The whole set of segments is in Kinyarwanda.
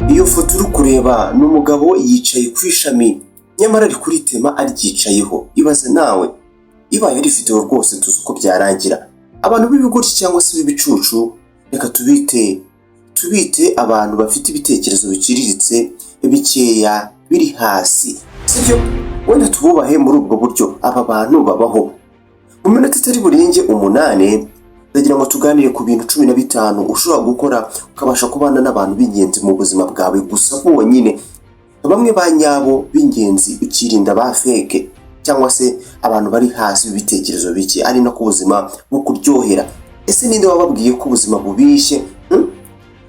Iyo foto uri kureba ni umugabo yicaye ku ishami nyamara ari kuritema aryicayeho. Ibaze nawe ibaye ari video rwose tuzi uko byarangira. Abantu b'ibigoryi cyangwa se b'ibicucu reka tubite abantu bafite ibitekerezo biciriritse bikeya biri hasi, sibyo? Wenda tububahe muri ubwo buryo. Aba bantu babaho. Mu minota itari burenge 8 ndagira ngo tuganire ku bintu 15 ushobora gukora ukabasha kubana n'abantu b'ingenzi mu buzima bwawe gusa bonyine. Bamwe ba nyabo b'ingenzi ukirinda ba fake cyangwa se abantu bari hasi b'ibitekerezo bike ari no ku buzima bukuryohera. Ese ninde wababwiye ko ubuzima bubishye?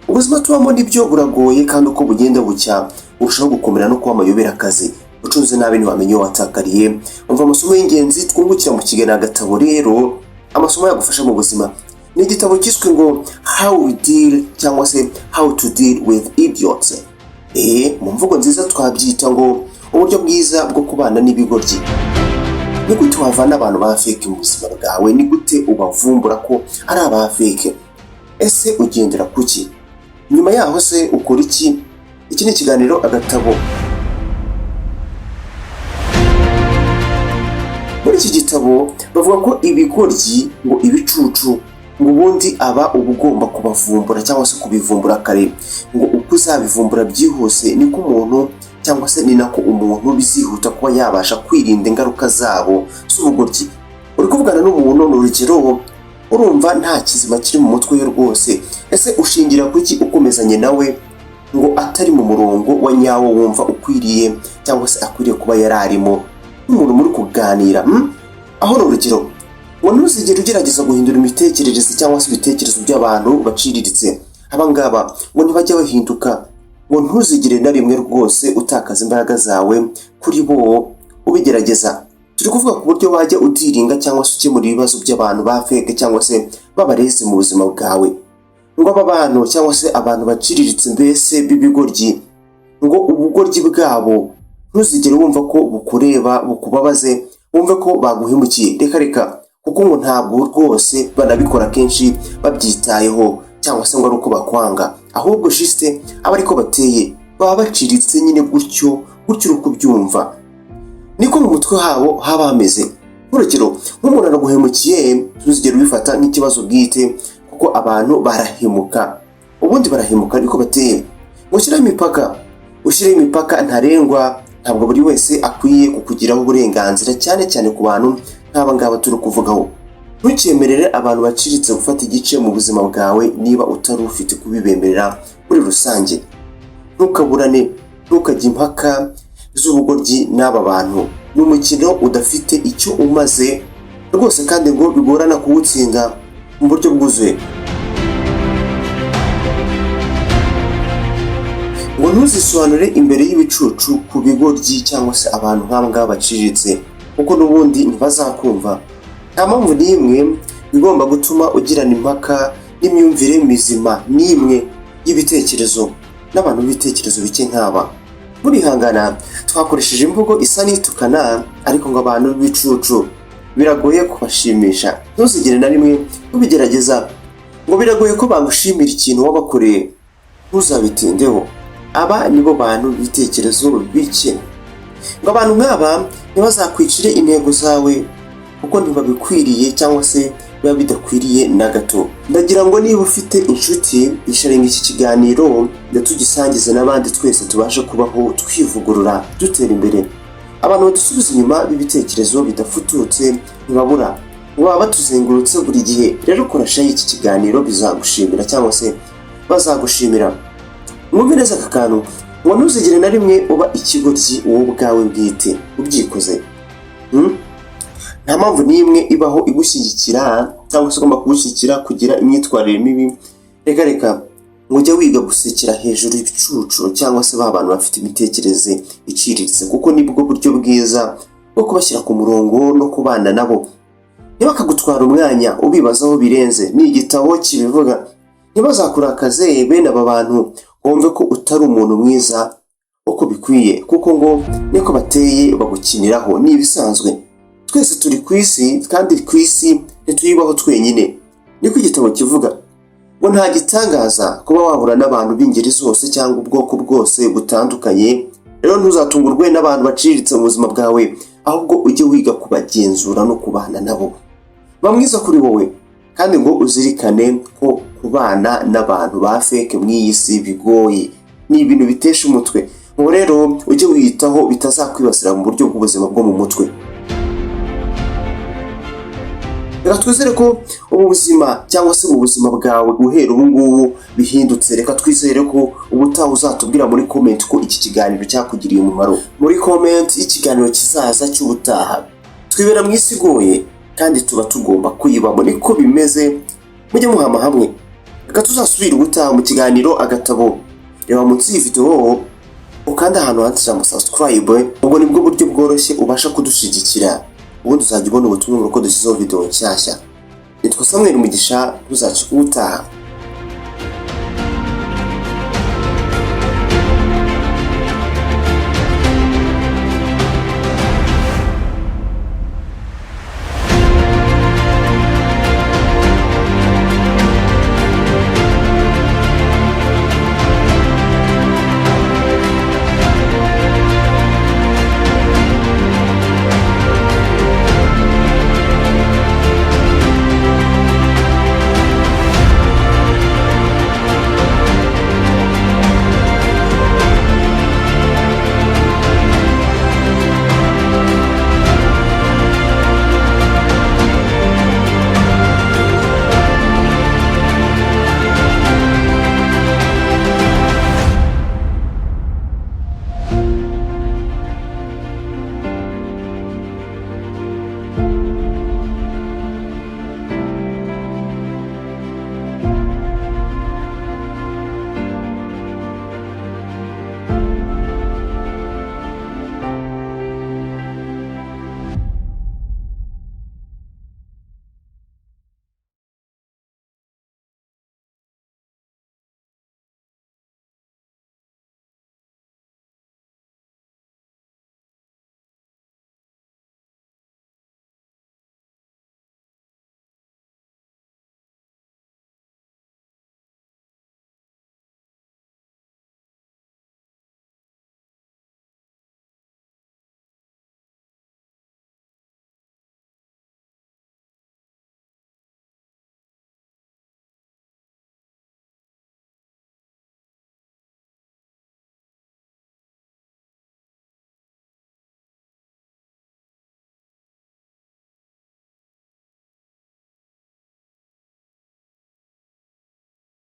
Ubuzima tubamo nibyo buragoye kandi uko bugenda bucya urushaho gukomera no kuba amayobera akazi. Ucunze nabi ntiwamenye watakariye. Umva amasomo y'ingenzi twungukira mu kiganiro AGATABO. Rero amasomo yagufasha mu buzima ni igitabo cyiswe ngo How We Deal cyangwa se How to Deal with Idiots. Mu mvugo nziza twabyita ngo uburyo bwiza bwo kubana n'ibigoryi. Ni gute wavana abantu ba fake mu buzima bwawe? Ni gute ubavumbura ko ari aba fake? Ese ugendera kuki? Nyuma yaho se ukora iki? Iki ni ikiganiro AGATABO. Muri iki gitabo bavuga ko ibigoryi ngo ibicucu ngo ubundi aba ubugomba kubavumbura cyangwa se kubivumbura kare. Ngo uko uzabivumbura byihuse niko umuntu cyangwa se ni nako umuntu bizihuta kuba yabasha kwirinda ingaruka zabo z'ubugoryi. Uri kuvugana n'umuntu n'urugero urumva nta kizima kiri mu mutwe we rwose. Ese ushingira kuki ukomezanye nawe ngo atari mu murongo wa nyawo wumva ukwiriye cyangwa se akwiriye kuba yararimo umuntu muri kuganira? Aho n'urugero ngo ntuzigere ugerageza guhindura imitekerereze cyangwa se ibitekerezo by'abantu baciriritse. Abangaba ngo ntibajya bahinduka. Ngo ntuzigere na rimwe rwose utakaza imbaraga zawe kuri bo ubigerageza. Turi kuvuga ku buryo wajya udiringa cyangwa se ukemura ibibazo by'abantu ba fake cyangwa se babareze mu buzima bwawe. Ngo aba bantu cyangwa se abantu baciriritse mbese b'ibigoryi ngo ubugoryi bwabo ntuzigere wumva ko bukureba bukubabaze, wumve ko baguhemukiye. Reka kuko ngo ntabwo rwose banabikora kenshi babyitayeho cyangwa se ngo ari uko bakwanga, ahubwo juste aba ariko bateye, baba baciritse nyine gutyo uri kubyumva. Niko mu mutwe habo haba hameze. Urugero nk'umuntu araguhemukiye ntuzigere ubifata nk'ikibazo bwite kuko abantu barahemuka. Ubundi barahemuka ariko bateye. Ushyiraho imipaka ntarengwa. Ntabwo buri wese akwiye kukugiraho uburenganzira cyane cyane ku bantu nk'aba ngaba turi kuvugaho. Ntukemerere abantu baciritse gufata igice mu buzima bwawe niba utari ufite kubibemerera muri rusange. Ntukaburane, ntukajye impaka z'ubugoryi n'aba bantu. Ni umukino udafite icyo umaze rwose kandi ngo bigorana kuwutsinda mu buryo bwuzuye. Ngo ntuzisobanure imbere y'ibicucu ku bigoryi cyangwa se abantu nk'aba baciriritse kuko n'ubundi ntibazakumva. Nta mpamvu n'imwe igomba gutuma ugirana impaka n'imyumvire mizima n'imwe y'ibitekerezo n'abantu b'ibitekerezo bike nk'aba. Burihangana twakoresheje imvugo isa n'itukana ariko ngo abantu b'ibicucu biragoye kubashimisha. Ntuzigere na rimwe ubigerageza. Ngo biragoye ko bagushimira ikintu wabakoreye. Ntuzabitindeho. Aba nibo bantu b'ibitekerezo bike. Ngo abantu nk'aba ntibazakwicire intego zawe kuko ntibabikwiriye cyangwa se biba bidakwiriye na gato. Ndagira ngo niba ufite inshuti isharenga iki kiganiro ndatugisangize n'abandi twese tubashe kubaho twivugurura dutera imbere. Abantu badusubiza inyuma b'ibitekerezo bidafututse ntibabura. Baba batuzengurutse buri gihe. Rero koresha iki kiganiro bizagushimira cyangwa se bazagushimira. Mwumve neza aka kantu. Ngo ntuzigere na rimwe uba ikigoryi wowe ubwawe bwite ubyikoze. Nta mpamvu n'imwe ibaho igushyigikira cyangwa se ugomba kugushyigikira kugira imyitwarire mibi. Reka ngo ujya wiga gusekera hejuru y'ibicucu cyangwa se ba bantu bafite imitekerereze iciriritse kuko nibwo buryo bwiza bwo kubashyira ku murongo no kubana nabo. Niba akagutwara umwanya ubibazaho birenze, ni igitabo kibivuga. Ntibazakurakaze bene aba bantu wumve ko utari umuntu mwiza uko bikwiye kuko ngo niko bateye bagukiniraho. Ni ibisanzwe. Twese turi ku isi kandi ku isi ntituyibaho twenyine. Niko igitabo kivuga. ngo nta gitangaza kuba wahura n'abantu b'ingeri zose cyangwa ubwoko bwose butandukanye. Rero ntuzatungurwe n'abantu baciriritse mu buzima bwawe, ahubwo ujye wiga kubagenzura no kubana nabo. Ba mwiza kuri wowe, kandi ngo uzirikane ko kubana n'abantu ba fake mw'iyi si bigoye, ni ibintu bitesha umutwe. Ngo rero ujye wiyitaho bitazakwibasira mu buryo bw'ubuzima bwo mu mutwe. Reka twizere ko ubu buzima cyangwa se mu buzima bwawe guhera ubu ngubu bihindutse. Reka twizere ko ubutaha uzatubwira muri comment ko iki kiganiro cyakugiriye umumaro. Muri comment ikiganiro kizaza cy'ubutaha. Twibera mu isi igoye kandi tuba tugomba kuyibamo, niko bimeze. Mujye muhama hamwe. Reka tuzasubira ubutaha mu kiganiro agatabo. Reba munsi y'iyi video ukanda ahantu handitse subscribe, ubwo nibwo buryo bworoshye ubasha kudushigikira. Ubundi uzajya ubona ubutumwa ko dushyizeho video nshyashya. Nitwa Mugisha, tuzaca ubutaha.